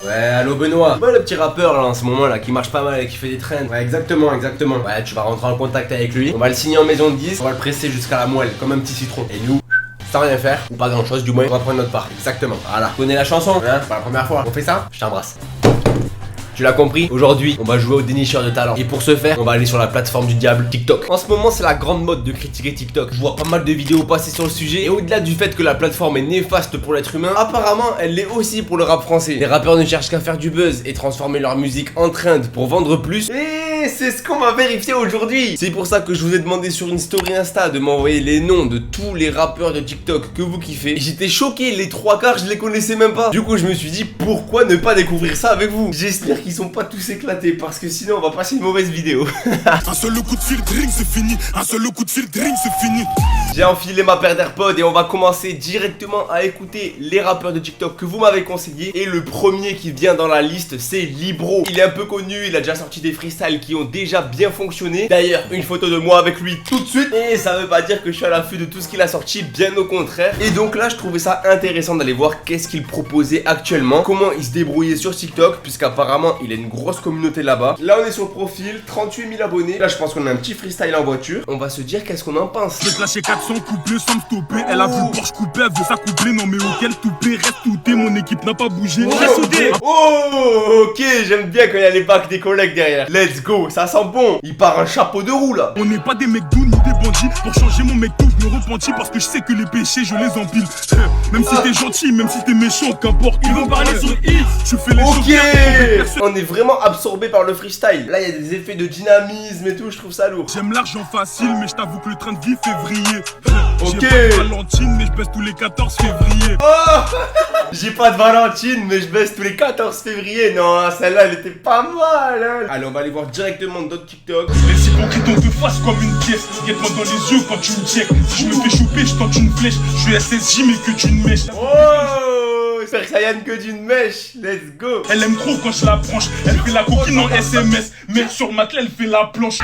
Ouais, allô Benoît. Ouais, le petit rappeur là en ce moment là qui marche pas mal et qui fait des trends. Ouais, exactement. Ouais, tu vas rentrer en contact avec lui. On va le signer en maison de 10. On va le presser jusqu'à la moelle comme un petit citron. Et nous, sans rien faire, ou pas grand chose du moins, on va prendre notre part. Exactement. Voilà. Tu connais la chanson, hein? C'est pas la première fois. On fait ça? Je t'embrasse. Tu l'as compris, aujourd'hui on va jouer au dénicheur de talent. Et pour ce faire, on va aller sur la plateforme du diable, TikTok. En ce moment c'est la grande mode de critiquer TikTok. Je vois pas mal de vidéos passer sur le sujet. Et au-delà du fait que la plateforme est néfaste pour l'être humain, apparemment elle l'est aussi pour le rap français. Les rappeurs ne cherchent qu'à faire du buzz et transformer leur musique en trend pour vendre plus. Et c'est ce qu'on va vérifier aujourd'hui. C'est pour ça que je vous ai demandé sur une story Insta de m'envoyer les noms de tous les rappeurs de TikTok que vous kiffez. Et j'étais choqué, les trois quarts je les connaissais même pas. Du coup je me suis dit pourquoi ne pas découvrir ça avec vous. J'espère qu'ils sont pas tous éclatés parce que sinon on va passer une mauvaise vidéo. Un seul coup de fil, drink, c'est fini. Un seul coup de fil, drink, c'est fini. J'ai enfilé ma paire d'AirPods et on va commencer directement à écouter les rappeurs de TikTok que vous m'avez conseillé. Et le premier qui vient dans la liste, c'est Libro. Il est un peu connu, il a déjà sorti des freestyles qui ont déjà bien fonctionné. D'ailleurs, une photo de moi avec lui tout de suite. Et ça veut pas dire que je suis à l'affût de tout ce qu'il a sorti, bien au contraire. Et donc là, je trouvais ça intéressant d'aller voir qu'est-ce qu'il proposait actuellement, comment il se débrouillait sur TikTok, puisqu'apparemment il a une grosse communauté là-bas. Là, on est sur le profil, 38 000 abonnés. Là, je pense qu'on a un petit freestyle en voiture. On va se dire qu'est-ce qu'on en pense. Je vais te lâcher 400 couplets sans me stopper. Elle a vu le Porsche coupé, elle veut ça coupler. Non, mais auquel toupé, reste touté. Mon équipe n'a pas bougé. Oh, ok, j'aime bien quand il y a les bacs des collègues derrière. Let's go, ça sent bon. Il part un chapeau de roue là. On n'est pas des mecs doux ni des bandits. Pour changer mon mec tout, je me repentis parce que je sais que les péchés, je les empile. Même si t'es gentil, même si t'es méchant, qu'importe. Ils vont parler sur X. Je fais les choses bien. On est vraiment absorbé par le freestyle. Là, il y a des effets de dynamisme et tout, je trouve ça lourd. J'aime l'argent facile, mais je t'avoue que le train de vie février. Ok. J'ai pas de Valentine, mais je baisse tous les 14 février. Oh, j'ai pas de Valentine, mais je baisse tous les 14 février. Non, celle-là, elle était pas mal, hein. Allez, on va aller voir directement d'autres TikTok. Les hypocrites on te fasse comme une pièce. Guette-moi dans les yeux quand tu me check. Si je me fais choper, je tente une flèche. Je suis SSJ, mais que d'une mèche. Oh, Super Saiyan que d'une mèche. Let's go. Elle aime trop quand je la branche. Elle fait la coquine en SMS. Mais sur matelas, elle fait la planche.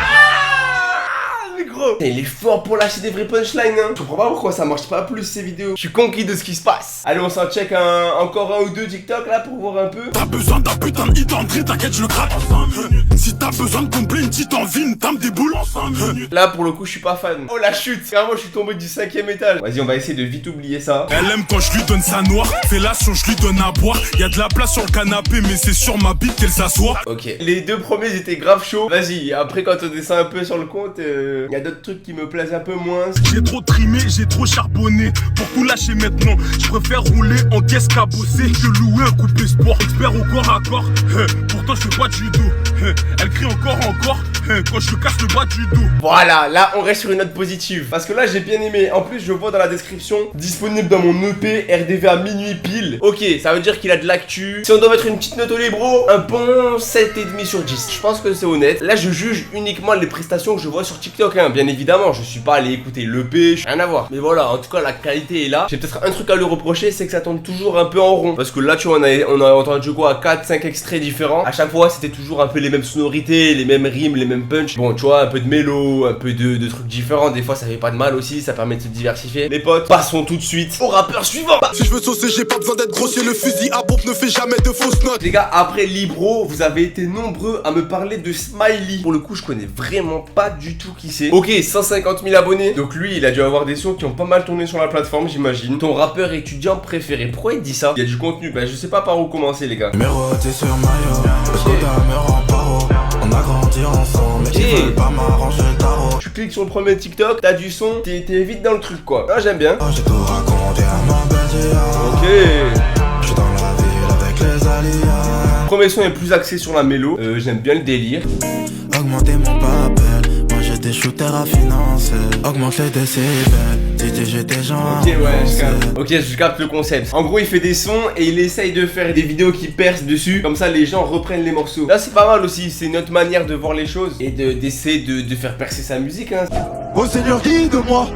Gros. Il est fort pour lâcher des vrais punchlines, hein. Je comprends pas pourquoi ça marche pas plus ces vidéos. Je suis conquis de ce qui se passe. Allez, on s'en check encore un ou deux TikTok là pour voir un peu. T'as besoin d'un putain de hit entrée, t'inquiète, je le gratte en 5 minutes. Si t'as besoin de combler une petite envie, une tame des boules en 5 minutes. Là pour le coup, je suis pas fan. Oh la chute. Carrément, je suis tombé du 5ème étage. Vas-y, on va essayer de vite oublier ça. Elle aime quand je lui donne sa noire. Fellation, je lui donne à boire. Y'a de la place sur le canapé, mais c'est sur ma bite qu'elle s'assoit. Ok. Les deux premiers étaient grave chauds. Vas-y, après quand on descend un peu sur le compte, y a d'autres trucs qui me plaisent un peu moins. J'ai trop trimé, j'ai trop charbonné. Pour tout lâcher maintenant, je préfère rouler en caisse qu'à bosser que louer un coupé sport. Expert au corps à corps, pourtant je fais pas de judo. Elle crie encore quand je casse le bas du dos. Voilà, là on reste sur une note positive. Parce que là j'ai bien aimé. En plus je vois dans la description, disponible dans mon EP RDV à minuit pile. Ok, ça veut dire qu'il a de l'actu. Si on doit mettre une petite note au libro, un bon 7,5 sur 10. Je pense que c'est honnête. Là je juge uniquement les prestations que je vois sur TikTok, hein. Bien évidemment, je suis pas allé écouter l'EP, rien à voir. Mais voilà, en tout cas la qualité est là. J'ai peut-être un truc à lui reprocher, c'est que ça tourne toujours un peu en rond. Parce que là tu vois, on a entendu quoi, 4-5 extraits différents. À chaque fois c'était toujours un peu les mêmes sonorités, les mêmes rimes, les mêmes punch. Bon tu vois, un peu de mélo, un peu de trucs différents. Des fois ça fait pas de mal aussi, ça permet de se diversifier. Les potes, passons tout de suite au rappeur suivant. Si je veux saucer, j'ai pas besoin d'être grossier. Le fusil à pompe ne fait jamais de fausses notes. Les gars, après Libro, vous avez été nombreux à me parler de Smiley. Pour le coup je connais vraiment pas du tout qui c'est. Ok, 150 000 abonnés. Donc lui il a dû avoir des sons qui ont pas mal tourné sur la plateforme, j'imagine. Ton rappeur étudiant préféré, pourquoi il dit ça? Il y a du contenu, bah je sais pas par où commencer les gars. Numéro t'es sur maillot, le scooter me rend paro. On a grandi ensemble, mais ils veulent pas m'arranger le tarot. Tu cliques sur le premier TikTok, t'as du son, t'es vite dans le truc quoi. Ah j'aime bien. Oh, j'ai tout raconté à ma belle. Ok. Je suis dans la ville avec les alliés. Le premier son est plus axé sur la mélo, j'aime bien le délire. Augmenter mon papel, moi j'étais shooter à financer. Augmente les décibels, si j'étais genre. Ok ouais, je capte le concept. En gros il fait des sons et il essaye de faire des vidéos qui percent dessus. Comme ça les gens reprennent les morceaux. Là c'est pas mal aussi, c'est notre manière de voir les choses. Et d'essayer de faire percer sa musique hein. Oh Seigneur, guide-moi.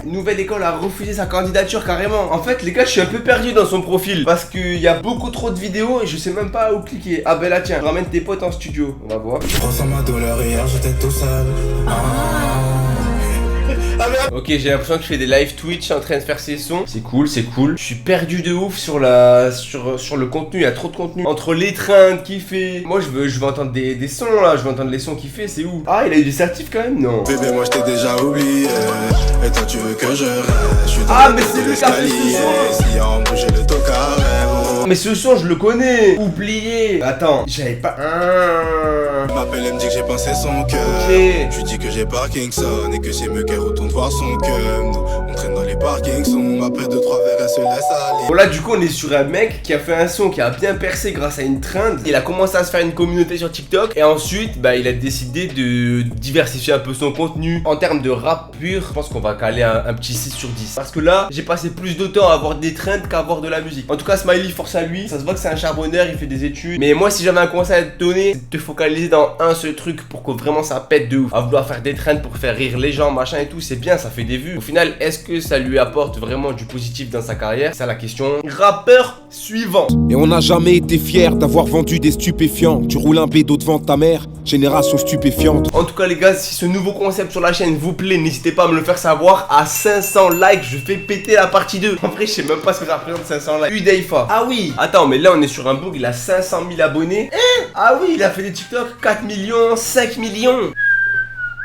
Nouvelle École a refusé sa candidature carrément. En fait les gars je suis un peu perdu dans son profil. Parce qu'il y a beaucoup trop de vidéos et je sais même pas où cliquer. Ah ben là tiens, ramène tes potes en studio. On va voir. Je ressens ma douleur, hier j'étais tout seul. Ok, j'ai l'impression qu'il fait des live Twitch en train de faire ses sons. C'est cool, c'est cool. Je suis perdu de ouf sur le contenu. Il y a trop de contenu. Entre l'étreinte qu'il fait. Moi, je veux entendre des sons là. Je veux entendre les sons qu'il fait. C'est où? Ah, il a eu des certifs quand même, non? Bébé, moi je t'ai déjà oublié. Et toi, tu veux que je reste. Je suis dans Ah, mais c'est lui qui a fait ce son. Si on bouge le tocard. Mais ce son, je le connais. Oublié. Attends, j'avais pas. M'appelle, elle me dit que j'ai pensé son cœur. Ok. Je lui dis que j'ai Parkinson et que c'est mieux qu'elle retourne voir son cœur. On traîne dans les parkings, on m'appelle 2-3 verres, elle se laisse aller. Bon là du coup on est sur un mec qui a fait un son qui a bien percé grâce à une trend. Il a commencé à se faire une communauté sur TikTok. Et ensuite bah il a décidé de diversifier un peu son contenu. En termes de rap pur, je pense qu'on va caler un petit 6 sur 10. Parce que là j'ai passé plus de temps à avoir des trends qu'à avoir de la musique. En tout cas Smiley, force à lui. Ça se voit que c'est un charbonneur, il fait des études. Mais moi si j'avais un conseil à te donner, c'est de te focaliser dans un seul truc pour que vraiment ça pète de ouf. À vouloir faire des trends pour faire rire les gens, machin et tout, c'est bien, ça fait des vues. Au final, est-ce que ça lui apporte vraiment du positif dans sa carrière? C'est la question. Rappeur suivant. Et on n'a jamais été fiers d'avoir vendu des stupéfiants. Tu roules un bédo devant ta mère, génération stupéfiante. En tout cas les gars, si ce nouveau concept sur la chaîne vous plaît, n'hésitez pas à me le faire savoir. À 500 likes, je fais péter la partie 2. En vrai, je sais même pas ce que ça représente 500 likes. Udaifa. Ah oui. Attends, mais là on est sur un bug, il a 500 000 abonnés. Ah oui, il a fait des TikTok 4 millions, 5 millions.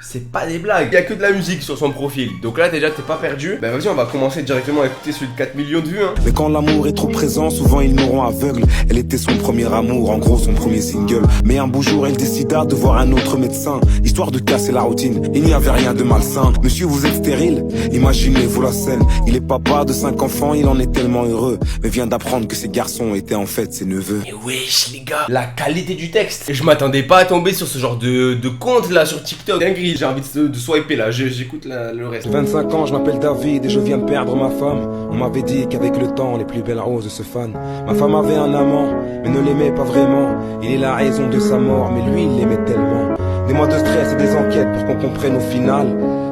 C'est pas des blagues, il y a que de la musique sur son profil. Donc là déjà t'es pas perdu. Bah vas-y, on va commencer directement à écouter celui de 4 millions de vues hein. Mais quand l'amour est trop présent, souvent ils nous rend aveugles. Elle était son premier amour, en gros son premier single. Mais un beau jour elle décida de voir un autre médecin, histoire de casser la routine. Il n'y avait rien de malsain. Monsieur, vous êtes stérile? Imaginez-vous la scène. Il est papa de 5 enfants, il en est tellement heureux. Mais vient d'apprendre que ses garçons étaient en fait ses neveux. Mais wesh les gars, la qualité du texte. Je m'attendais pas à tomber sur ce genre de compte là sur TikTok. Dinguerie, j'ai envie de swiper là, j'écoute le reste. J'ai 25 ans, je m'appelle David et je viens de perdre ma femme. On m'avait dit qu'avec le temps, les plus belles roses se fanent. Ma femme avait un amant, mais ne l'aimait pas vraiment. Il est la raison de sa mort, mais lui, il l'aimait tellement. Des mois de stress et des enquêtes pour qu'on comprenne au final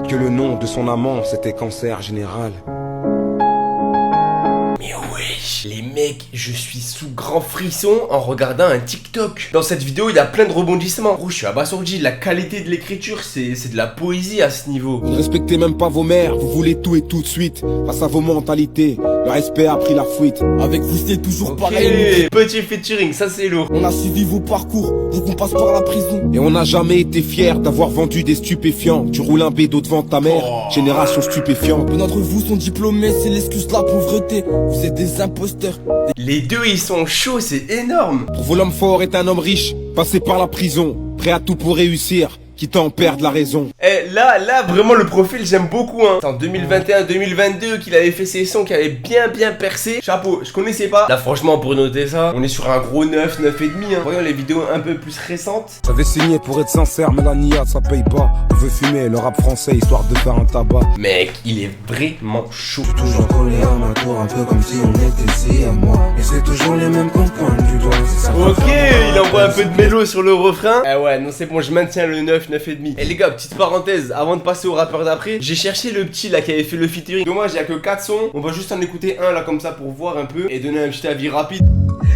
que le nom de son amant, c'était cancer général. Mais wesh, les mecs, je suis sous grand frisson en regardant un TikTok. Dans cette vidéo, il y a plein de rebondissements. Oh, je suis abasourdi, la qualité de l'écriture, c'est de la poésie à ce niveau. Vous ne respectez même pas vos mères, vous voulez tout et tout de suite. Face à vos mentalités, le respect a pris la fuite. Avec vous c'est toujours pareil. Petit featuring, ça c'est lourd. On a suivi vos parcours, vous qu'on passe par la prison. Et on n'a jamais été fiers d'avoir vendu des stupéfiants. Tu roules un bédo devant ta mère, génération stupéfiante. Peu d'entre vous sont diplômés, c'est l'excuse de la pauvreté. Vous êtes des imposteurs. Les deux ils sont chauds, c'est énorme. Pour vous l'homme fort est un homme riche, passé par la prison, prêt à tout pour réussir, quitte à en perdre la raison. Eh là vraiment le profil j'aime beaucoup hein. C'est en 2021-2022 qu'il avait fait ses sons qui avaient bien percé. Chapeau, je connaissais pas. Là franchement pour noter ça, on est sur un gros 9, 9,5 hein. Voyons les vidéos un peu plus récentes. J'avais signé pour être sincère mais la niade ça paye pas. On veut fumer le rap français histoire de faire un tabac. Mec, il est vraiment chaud. Toujours collé à ma tour, un peu comme si on était si à moi. Et c'est toujours les mêmes qu'on pointe du doigt. Ok, il envoie un peu de mélo sur le refrain. Eh ouais, non c'est bon, je maintiens le 9, 9,5. Et les gars, petite parenthèse, avant de passer au rappeur d'après, j'ai cherché le petit là qui avait fait le featuring. Dommage, il y a que 4 sons. On va juste en écouter un là comme ça pour voir un peu et donner un petit avis rapide.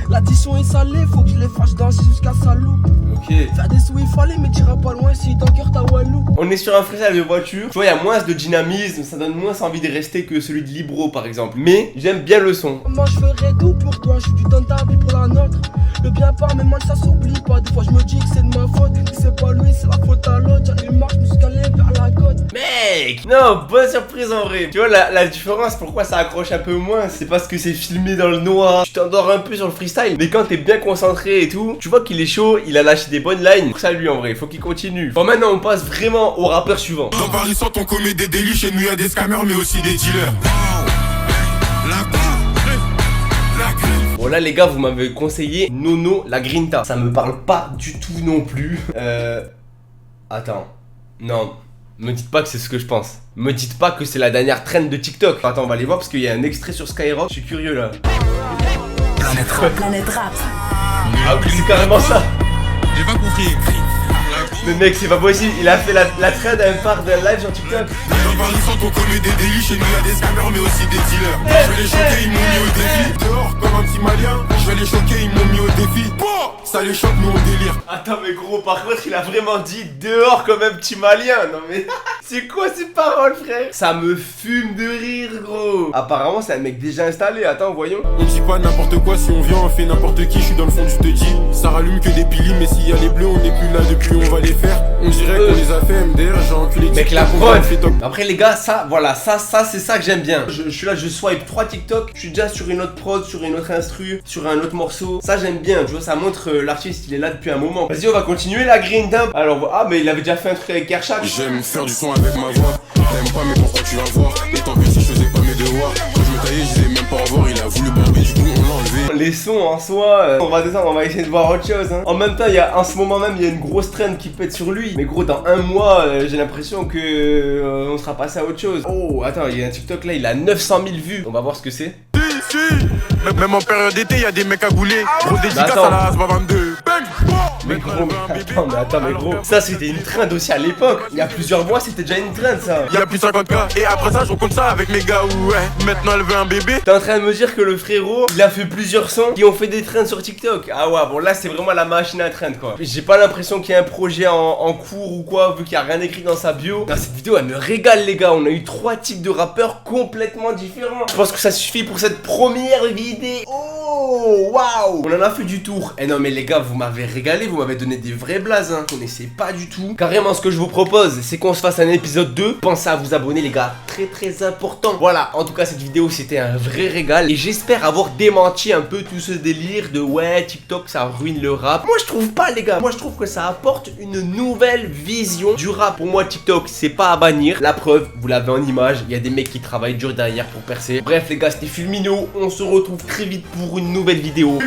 L'addition est salée, faut que je les fasse danser jusqu'à sa loupe. Ok. Faire des sous il fallait, mais t'iras pas loin si ton cœur t'a walou. On est sur un freestyle de voiture. Tu vois, il y a moins de dynamisme, ça donne moins envie de rester que celui de Libro par exemple. Mais j'aime bien le son. Moi je ferai tout pour toi, je donne ta vie pour la nôtre. Le bien part, mais mal ça s'oublie pas. Des fois je me dis que c'est de ma faute. Si c'est pas lui, c'est la faute à l'autre. Il marche jusqu'à aller vers la côte. Mec, non, bonne surprise en vrai. Tu vois la différence, pourquoi ça accroche un peu moins, c'est parce que c'est filmé dans le noir. Tu t'endors un peu sur le freestyle, mais quand t'es bien concentré et tout, tu vois qu'il est chaud, il a lâché des bonnes lines. Pour ça lui en vrai, faut qu'il continue. Bon maintenant on passe vraiment au rappeur suivant. Dans Paris sans on commet des délits, chez nous y'a des scammers mais aussi des dealers. Bon là les gars, vous m'avez conseillé Nono la Grinta. Ça me parle pas du tout non plus. Attends. Non. Me dites pas que c'est ce que je pense. Me dites pas que c'est la dernière trend de TikTok. Attends, on va aller voir parce qu'il y a un extrait sur Skyrock. Je suis curieux là. Planète Rap. Ah oui, c'est carrément ça. J'ai pas compris. Mais mec, c'est pas possible. Il a fait la trend à un part de live sur TikTok. Dans Paris sans on commet des délits, chez nous y'a des scammers mais aussi des dealers. Je vais les choquer, ils m'ont mis au défi. Dehors comme un petit malien, je vais les choquer, ils m'ont mis au défi. Ça les choque, nous on délire. Attends mais gros, par contre il a vraiment dit dehors comme un petit malien. Non mais c'est quoi ces paroles frère? Ça me fume de rire gros. Apparemment c'est un mec déjà installé, attends voyons. On dit pas n'importe quoi, si on vient on fait n'importe qui. Je suis dans le fond du te dis. Ça rallume que des pilis, mais s'il y a les bleus on est plus là depuis on va les faire. On dirait qu'on les a fait MDR, j'ai enculé. Mec la prod. Après les gars, ça voilà, ça c'est ça que j'aime bien. Je suis là, je swipe 3 TikTok, je suis déjà sur une autre prod, sur une autre instru, sur un autre morceau. Ça j'aime bien, tu vois, ça montre l'artiste il est là depuis un moment. Vas-y on va continuer la green dump. Alors ah mais il avait déjà fait un truc avec Kershak. J'aime faire du son avec ma voix. T'aimes pas mais pourquoi tu vas voir? Étant petit je faisais pas mes devoirs. Quand je me taillais je disais même pas au revoir. Il a voulu barber du coup on l'a enlevé. Les sons en soi, on va descendre, on va essayer de voir autre chose hein. En même temps il y a en ce moment même il y a une grosse trend qui pète sur lui. Mais gros dans un mois j'ai l'impression que on sera passé à autre chose. Oh attends il y a un TikTok là il a 900 000 vues. On va voir ce que c'est. Même en période d'été y'a des mecs à gouler. Grosse dédicace à la Asba 22. Mais gros, mais attends, mais gros, ça c'était une trend aussi à l'époque. Il y a plusieurs mois, c'était déjà une trend ça. Il y a plus de 50K. Et après ça, je rencontre ça avec mes gars. Ouais, maintenant elle veut un bébé. T'es en train de me dire que le frérot, il a fait plusieurs sons qui ont fait des trends sur TikTok. Ah ouais, bon là c'est vraiment la machine à trend quoi. J'ai pas l'impression qu'il y a un projet en cours ou quoi, vu qu'il y a rien écrit dans sa bio. Dans cette vidéo, elle me régale les gars. On a eu 3 types de rappeurs complètement différents. Je pense que ça suffit pour cette première vidéo. Oh, waouh! On en a fait du tour. Eh non mais les gars, vous m'avez régalé, vous m'avez donné des vrais blazes, hein. Vous connaissez pas du tout. Carrément, ce que je vous propose, c'est qu'on se fasse un épisode 2. Pensez à vous abonner les gars, très important. Voilà, en tout cas cette vidéo c'était un vrai régal. Et j'espère avoir démenti un peu tout ce délire de ouais, TikTok ça ruine le rap. Moi je trouve pas les gars, moi je trouve que ça apporte une nouvelle vision du rap. Pour moi TikTok c'est pas à bannir. La preuve, vous l'avez en image, il y a des mecs qui travaillent dur derrière pour percer. Bref les gars, c'était Fulmino, on se retrouve très vite pour une nouvelle vidéo.